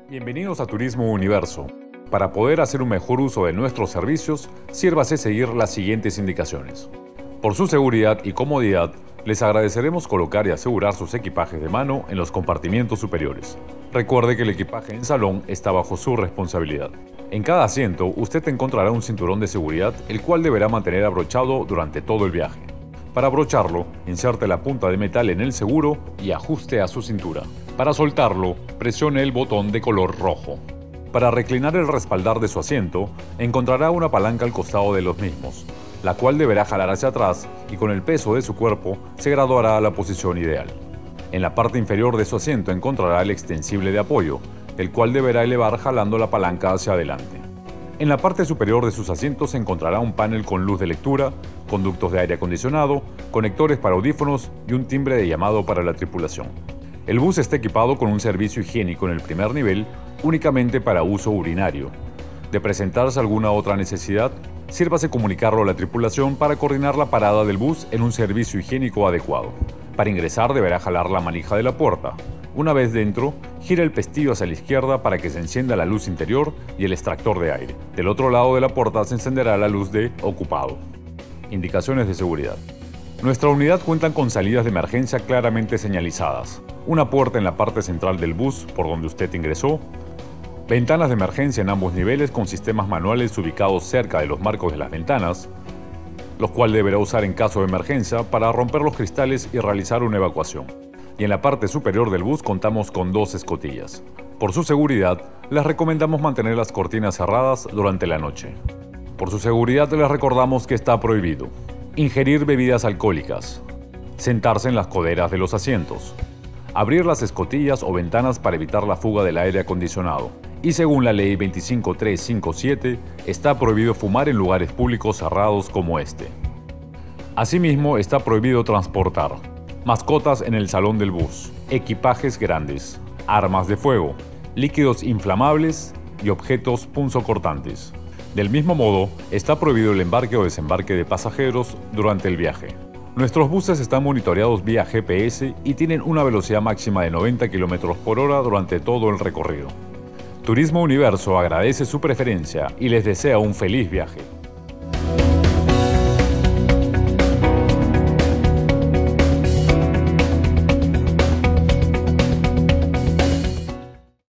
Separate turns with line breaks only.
Bienvenidos a Turismo Universo. Para poder hacer un mejor uso de nuestros servicios, sírvase seguir las siguientes indicaciones. Por su seguridad y comodidad, les agradeceremos colocar y asegurar sus equipajes de mano en los compartimientos superiores. Recuerde que el equipaje en salón está bajo su responsabilidad. En cada asiento, usted encontrará un cinturón de seguridad, el cual deberá mantener abrochado durante todo el viaje. Para abrocharlo, inserte la punta de metal en el seguro y ajuste a su cintura. Para soltarlo, presione el botón de color rojo. Para reclinar el respaldar de su asiento, encontrará una palanca al costado de los mismos, la cual deberá jalar hacia atrás y con el peso de su cuerpo se graduará a la posición ideal. En la parte inferior de su asiento encontrará el extensible de apoyo, el cual deberá elevar jalando la palanca hacia adelante. En la parte superior de sus asientos se encontrará un panel con luz de lectura, conductos de aire acondicionado, conectores para audífonos y un timbre de llamado para la tripulación. El bus está equipado con un servicio higiénico en el primer nivel, únicamente para uso urinario. De presentarse alguna otra necesidad, sírvase comunicarlo a la tripulación para coordinar la parada del bus en un servicio higiénico adecuado. Para ingresar deberá jalar la manija de la puerta. Una vez dentro, gira el pestillo hacia la izquierda para que se encienda la luz interior y el extractor de aire. Del otro lado de la puerta se encenderá la luz de ocupado. Indicaciones de seguridad. Nuestra unidad cuenta con salidas de emergencia claramente señalizadas. Una puerta en la parte central del bus, por donde usted ingresó. Ventanas de emergencia en ambos niveles con sistemas manuales ubicados cerca de los marcos de las ventanas, los cuales deberá usar en caso de emergencia para romper los cristales y realizar una evacuación. Y en la parte superior del bus contamos con 2 escotillas. Por su seguridad, les recomendamos mantener las cortinas cerradas durante la noche. Por su seguridad les recordamos que está prohibido ingerir bebidas alcohólicas, sentarse en las coderas de los asientos, abrir las escotillas o ventanas para evitar la fuga del aire acondicionado. Y según la ley 25357, está prohibido fumar en lugares públicos cerrados como este. Asimismo, está prohibido transportar mascotas en el salón del bus, equipajes grandes, armas de fuego, líquidos inflamables y objetos punzocortantes. Del mismo modo, está prohibido el embarque o desembarque de pasajeros durante el viaje. Nuestros buses están monitoreados vía GPS y tienen una velocidad máxima de 90 km/h durante todo el recorrido. Turismo Universo agradece su preferencia y les desea un feliz viaje.